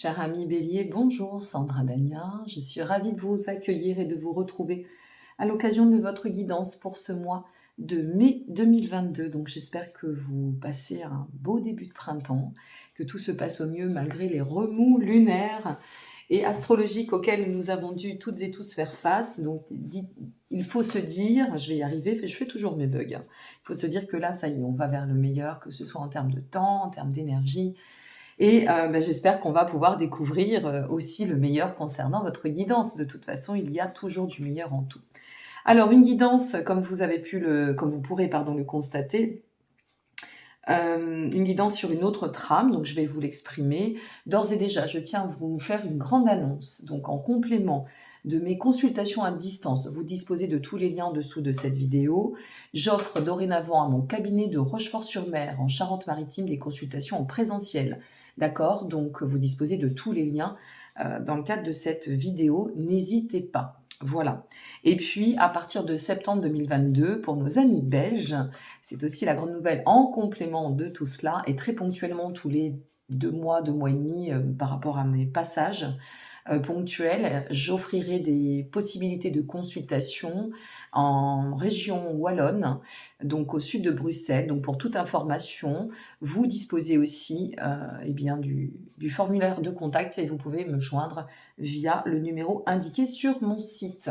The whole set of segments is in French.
Cher ami Bélier, bonjour, Sandra Dania. Je suis ravie de vous accueillir et de vous retrouver à l'occasion de votre guidance pour ce mois de mai 2022. Donc j'espère que vous passez un beau début de printemps, que tout se passe au mieux malgré les remous lunaires et astrologiques auxquels nous avons dû toutes et tous faire face. Donc il faut se dire, je vais y arriver, je fais toujours mes bugs, hein. Il faut se dire que là, ça y est, on va vers le meilleur, que ce soit en termes de temps, en termes d'énergie. Et j'espère qu'on va pouvoir découvrir aussi le meilleur concernant votre guidance. De toute façon, il y a toujours du meilleur en tout. Alors, une guidance, comme vous pourrez le constater, une guidance sur une autre trame, donc je vais vous l'exprimer. D'ores et déjà, je tiens à vous faire une grande annonce. Donc, en complément de mes consultations à distance, vous disposez de tous les liens en dessous de cette vidéo. J'offre dorénavant à mon cabinet de Rochefort-sur-Mer, en Charente-Maritime, des consultations en présentiel. D'accord? Donc, vous disposez de tous les liens dans le cadre de cette vidéo. N'hésitez pas. Voilà. Et puis, à partir de septembre 2022, pour nos amis belges, c'est aussi la grande nouvelle en complément de tout cela, et très ponctuellement tous les 2 mois et demi, par rapport à mes passages ponctuels, j'offrirai des possibilités de consultation en région wallonne, donc au sud de Bruxelles. Donc pour toute information, vous disposez aussi du formulaire de contact et vous pouvez me joindre via le numéro indiqué sur mon site.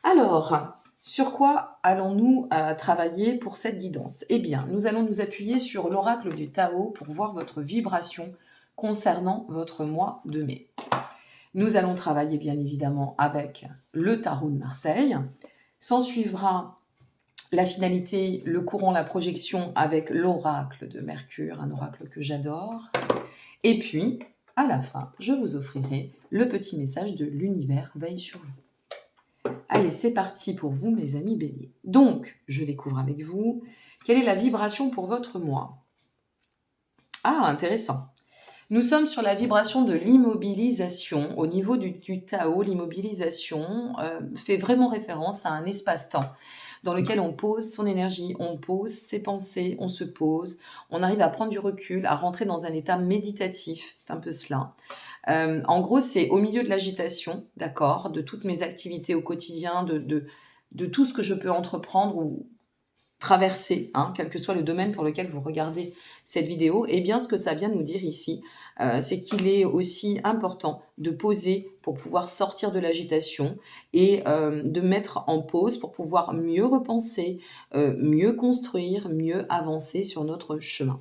Alors, sur quoi allons-nous travailler pour cette guidance? Eh bien, nous allons nous appuyer sur l'oracle du Tao pour voir votre vibration concernant votre mois de mai. Nous allons travailler bien évidemment avec le tarot de Marseille. S'en suivra la finalité, le courant, la projection avec l'oracle de Mercure, un oracle que j'adore. Et puis, à la fin, je vous offrirai le petit message de l'univers veille sur vous. Allez, c'est parti pour vous, mes amis béliers. Donc, je découvre avec vous quelle est la vibration pour votre mois. Ah, intéressant. Nous sommes sur la vibration de l'immobilisation. Au niveau du Tao, l'immobilisation fait vraiment référence à un espace-temps dans lequel on pose son énergie, on pose ses pensées, on se pose, on arrive à prendre du recul, à rentrer dans un état méditatif. C'est un peu cela. En gros, c'est au milieu de l'agitation, d'accord, de toutes mes activités au quotidien, de tout ce que je peux entreprendre ou traverser, hein, quel que soit le domaine pour lequel vous regardez cette vidéo. Et bien, ce que ça vient nous dire ici, c'est qu'il est aussi important de poser pour pouvoir sortir de l'agitation et de mettre en pause pour pouvoir mieux repenser, mieux construire, mieux avancer sur notre chemin.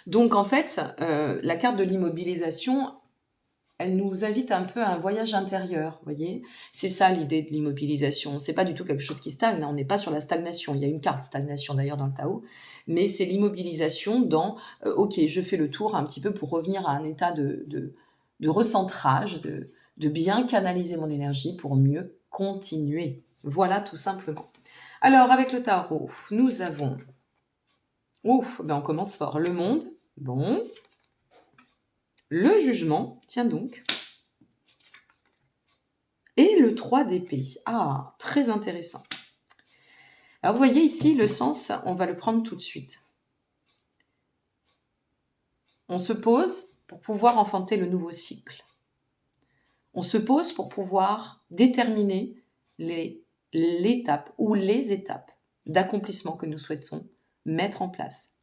Donc en fait, la carte de l'immobilisation, elle nous invite un peu à un voyage intérieur, vous voyez. C'est ça l'idée de l'immobilisation. C'est pas du tout quelque chose qui stagne, là, on n'est pas sur la stagnation. Il y a une carte stagnation d'ailleurs dans le Tao, mais c'est l'immobilisation dans ok, je fais le tour un petit peu pour revenir à un état de recentrage, de bien canaliser mon énergie pour mieux continuer. Voilà tout simplement. Alors avec le tarot, nous avons... on commence fort. Le monde, bon... Le jugement, tiens donc. Et le 3 d'épée. Ah, très intéressant. Alors, vous voyez ici, le sens, on va le prendre tout de suite. On se pose pour pouvoir enfanter le nouveau cycle. On se pose pour pouvoir déterminer l'étape ou les étapes d'accomplissement que nous souhaitons mettre en place.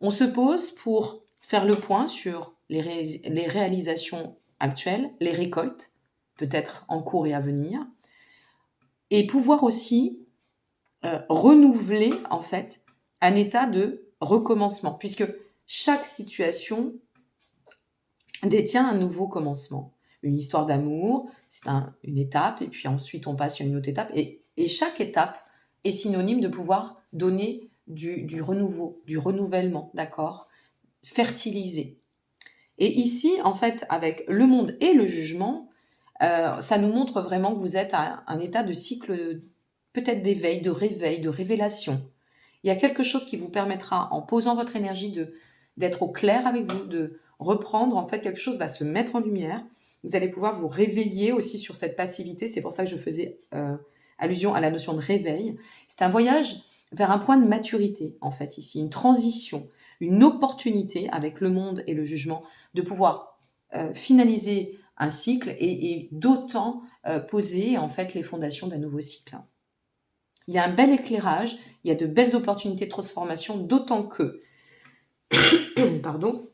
On se pose pour faire le point sur les réalisations actuelles, les récoltes, peut-être en cours et à venir, et pouvoir aussi renouveler en fait un état de recommencement, puisque chaque situation détient un nouveau commencement. Une histoire d'amour, c'est une étape, et puis ensuite on passe sur une autre étape, et chaque étape est synonyme de pouvoir donner du renouveau, du renouvellement, d'accord ? Fertiliser. Et ici, en fait, avec le monde et le jugement, ça nous montre vraiment que vous êtes à un état de cycle, peut-être d'éveil, de réveil, de révélation. Il y a quelque chose qui vous permettra, en posant votre énergie, d'être au clair avec vous, de reprendre, en fait, quelque chose va se mettre en lumière. Vous allez pouvoir vous réveiller aussi sur cette passivité. C'est pour ça que je faisais allusion à la notion de réveil. C'est un voyage vers un point de maturité, en fait, ici, une transition, une opportunité avec le monde et le jugement, de pouvoir finaliser un cycle et d'autant poser en fait les fondations d'un nouveau cycle. Il y a un bel éclairage, il y a de belles opportunités de transformation, d'autant que, pardon,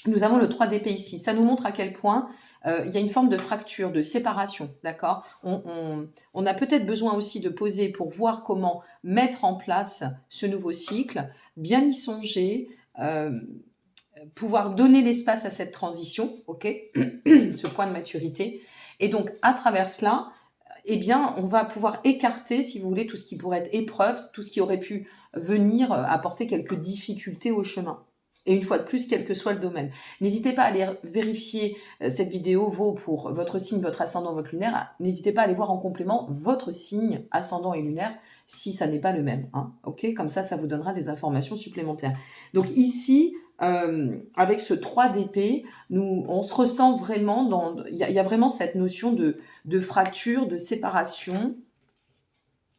nous avons le 3DP ici. Ça nous montre à quel point il y a une forme de fracture, de séparation, d'accord. On a peut-être besoin aussi de poser pour voir comment mettre en place ce nouveau cycle, bien y songer, pouvoir donner l'espace à cette transition, ok, ce point de maturité. Et donc, à travers cela, eh bien, on va pouvoir écarter, si vous voulez, tout ce qui pourrait être épreuve, tout ce qui aurait pu venir apporter quelques difficultés au chemin. Et une fois de plus, quel que soit le domaine. N'hésitez pas à aller vérifier, cette vidéo vaut pour votre signe, votre ascendant, votre lunaire. N'hésitez pas à aller voir en complément votre signe, ascendant et lunaire, si ça n'est pas le même. Hein, ok, comme ça vous donnera des informations supplémentaires. Donc ici, avec ce 3DP, on se ressent vraiment il y a vraiment cette notion de fracture, de séparation.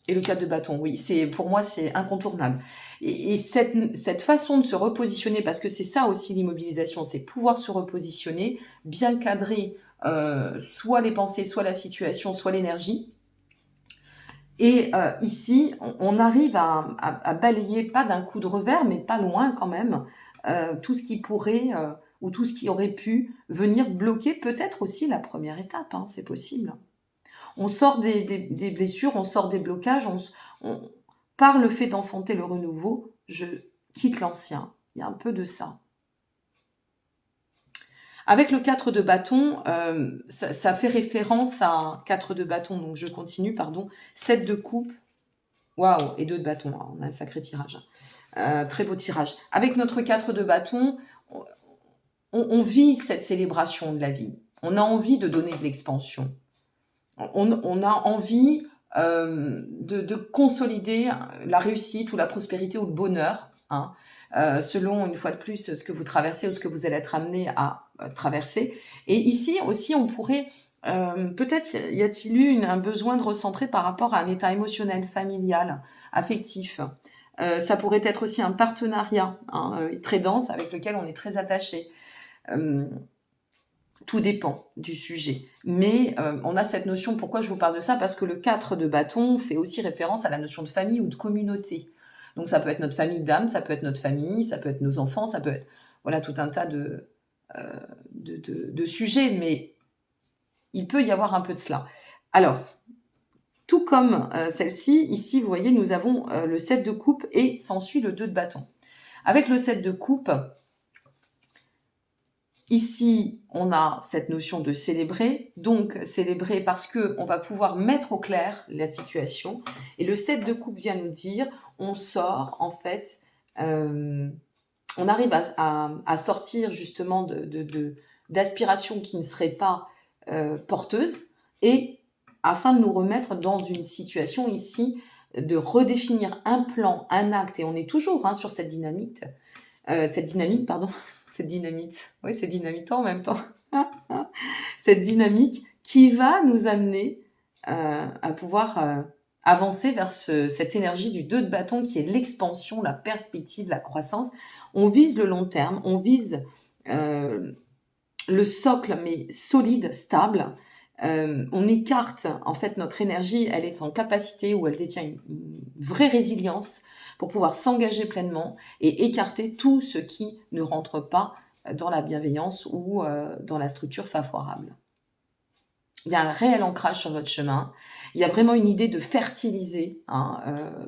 Et le 4 de bâton, oui, pour moi, c'est incontournable. Et cette façon de se repositionner, parce que c'est ça aussi l'immobilisation, c'est pouvoir se repositionner, bien cadrer soit les pensées, soit la situation, soit l'énergie. Et ici, on arrive à balayer, pas d'un coup de revers, mais pas loin quand même, tout ce qui pourrait, ou tout ce qui aurait pu venir bloquer peut-être aussi la première étape, hein, c'est possible. On sort des blessures, on sort des blocages, par le fait d'enfanter le renouveau, je quitte l'ancien. Il y a un peu de ça. Avec le 4 de bâton, ça fait référence à 4 de bâton, donc je continue, pardon, 7 de coupe, waouh, et 2 de bâton, on a un sacré tirage, très beau tirage. Avec notre 4 de bâton, on vit cette célébration de la vie, on a envie de donner de l'expansion. On a envie de consolider la réussite ou la prospérité ou le bonheur, hein, selon, une fois de plus, ce que vous traversez ou ce que vous allez être amené à traverser. Et ici aussi, on pourrait, peut-être y a-t-il eu un besoin de recentrer par rapport à un état émotionnel, familial, affectif. Ça pourrait être aussi un partenariat, hein, très dense avec lequel on est très attaché. Tout dépend du sujet. Mais on a cette notion, pourquoi je vous parle de ça? Parce que le 4 de bâton fait aussi référence à la notion de famille ou de communauté. Donc ça peut être notre famille d'âme, ça peut être notre famille, ça peut être nos enfants, ça peut être voilà, tout un tas de sujets, mais il peut y avoir un peu de cela. Alors, tout comme celle-ci, ici, vous voyez, nous avons le 7 de coupe et s'ensuit le 2 de bâton. Avec le 7 de coupe, ici, on a cette notion de célébrer, donc célébrer parce qu'on va pouvoir mettre au clair la situation. Et le 7 de coupe vient nous dire, on sort en fait, on arrive à sortir justement d'aspirations qui ne seraient pas porteuses, et afin de nous remettre dans une situation ici, de redéfinir un plan, un acte, et on est toujours sur cette dynamique, pardon. Cette dynamite, oui, c'est dynamitant en même temps. Cette dynamique qui va nous amener à pouvoir avancer vers cette énergie du 2 de bâton qui est l'expansion, la perspective, la croissance. On vise le long terme, on vise le socle, mais solide, stable. On écarte, en fait, notre énergie, elle est en capacité ou elle détient une vraie résilience pour pouvoir s'engager pleinement et écarter tout ce qui ne rentre pas dans la bienveillance ou dans la structure favorable. Il y a un réel ancrage sur votre chemin. Il y a vraiment une idée de fertiliser,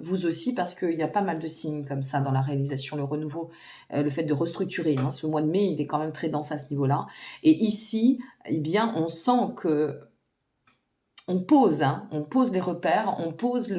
vous aussi, parce qu'il y a pas mal de signes comme ça dans la réalisation, le renouveau, le fait de restructurer. Ce mois de mai, il est quand même très dense à ce niveau-là. Et ici, eh bien, on sent que on pose les repères, on pose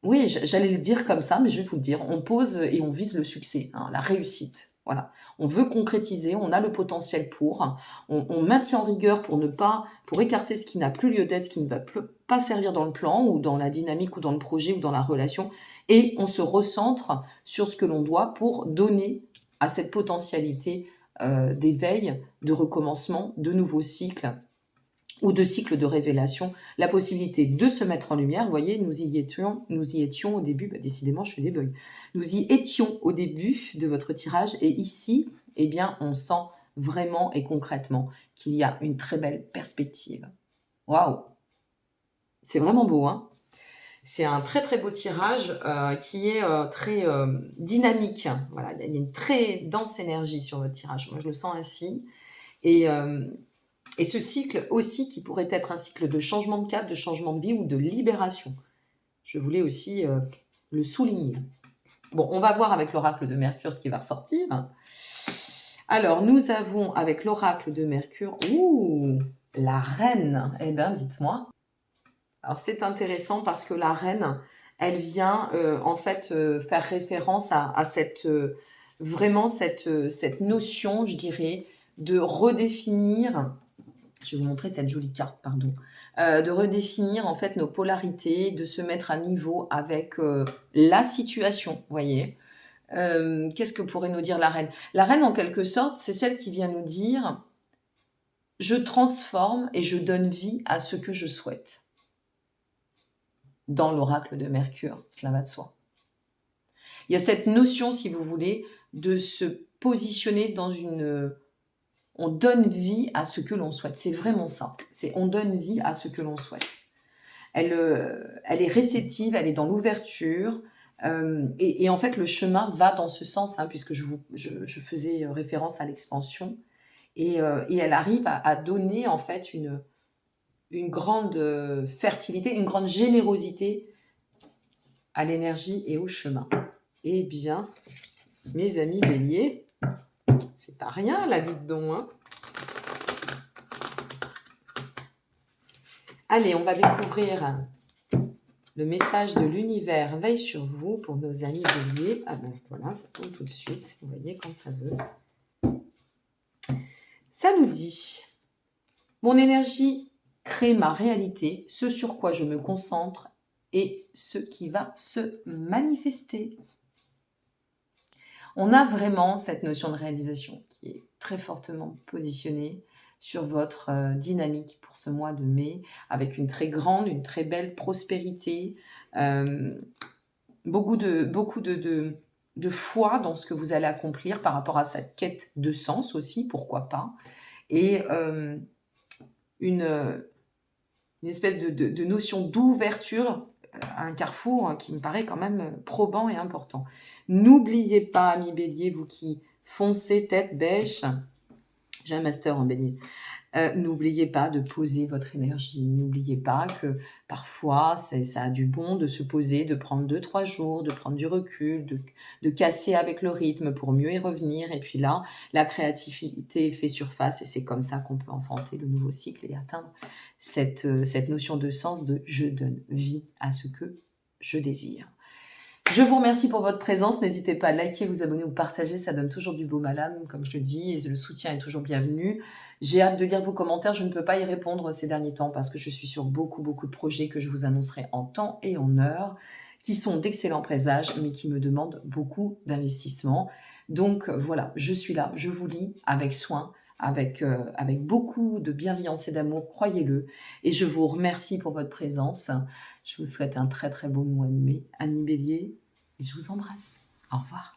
oui, j'allais le dire comme ça, mais je vais vous le dire. On pose et on vise le succès, la réussite. Voilà. On veut concrétiser, on a le potentiel pour. On maintient en rigueur pour écarter ce qui n'a plus lieu d'être, ce qui ne va pas servir dans le plan ou dans la dynamique ou dans le projet ou dans la relation. Et on se recentre sur ce que l'on doit pour donner à cette potentialité d'éveil, de recommencement, de nouveaux cycles ou de cycle de révélation, la possibilité de se mettre en lumière. Vous voyez, nous y étions au début, décidément je fais des bugs, nous y étions au début de votre tirage, et ici, eh bien, on sent vraiment et concrètement qu'il y a une très belle perspective. Waouh! C'est vraiment beau, hein? C'est un très très beau tirage qui est très dynamique. Voilà, il y a une très dense énergie sur votre tirage. Moi, je le sens ainsi. Et, euh, et ce cycle aussi qui pourrait être un cycle de changement de cap, de changement de vie ou de libération. Je voulais aussi le souligner. Bon, on va voir avec l'oracle de Mercure ce qui va ressortir. Alors, nous avons avec l'oracle de Mercure, la reine. Eh bien, dites-moi. Alors, c'est intéressant parce que la reine, elle vient en fait faire référence à cette vraiment cette notion, je dirais, de redéfinir. Je vais vous montrer cette jolie carte, pardon. De redéfinir en fait nos polarités, de se mettre à niveau avec la situation, vous voyez. Qu'est-ce que pourrait nous dire la reine? La reine, en quelque sorte, c'est celle qui vient nous dire « Je transforme et je donne vie à ce que je souhaite ». Dans l'oracle de Mercure, cela va de soi. Il y a cette notion, si vous voulez, de se positionner dans une... On donne vie à ce que l'on souhaite. C'est vraiment ça. C'est on donne vie à ce que l'on souhaite. Elle est réceptive, elle est dans l'ouverture. Et en fait, le chemin va dans ce sens, hein, puisque je faisais référence à l'expansion. Et elle arrive à donner en fait une grande fertilité, une grande générosité à l'énergie et au chemin. Eh bien, mes amis béliers, c'est pas rien là, dites donc. Hein. Allez, on va découvrir le message de l'univers veille sur vous pour nos amis béliers. Ah ben voilà, ça tombe tout de suite. Vous voyez quand ça veut. Ça nous dit « Mon énergie crée ma réalité, ce sur quoi je me concentre et ce qui va se manifester. » On a vraiment cette notion de réalisation qui est très fortement positionnée sur votre dynamique pour ce mois de mai, avec une très grande, une très belle prospérité, beaucoup de foi dans ce que vous allez accomplir par rapport à cette quête de sens aussi, pourquoi pas, et une espèce de notion d'ouverture, un carrefour qui me paraît quand même probant et important. N'oubliez pas, amis bélier, vous qui foncez tête bêche, j'ai un master en bélier, n'oubliez pas de poser votre énergie, n'oubliez pas que parfois ça a du bon de se poser, de prendre 2-3 jours, de prendre du recul, de casser avec le rythme pour mieux y revenir, et puis là, la créativité fait surface, et c'est comme ça qu'on peut enfanter le nouveau cycle et atteindre cette notion de sens de « je donne vie à ce que je désire ». Je vous remercie pour votre présence. N'hésitez pas à liker, vous abonner ou partager. Ça donne toujours du baume à l'âme, comme je le dis, et le soutien est toujours bienvenu. J'ai hâte de lire vos commentaires. Je ne peux pas y répondre ces derniers temps parce que je suis sur beaucoup de projets que je vous annoncerai en temps et en heure, qui sont d'excellents présages, mais qui me demandent beaucoup d'investissement. Donc voilà, je suis là, je vous lis avec soin, avec beaucoup de bienveillance et d'amour, croyez-le. Et je vous remercie pour votre présence. Je vous souhaite un très beau mois de mai, Annie Bélier, et je vous embrasse. Au revoir.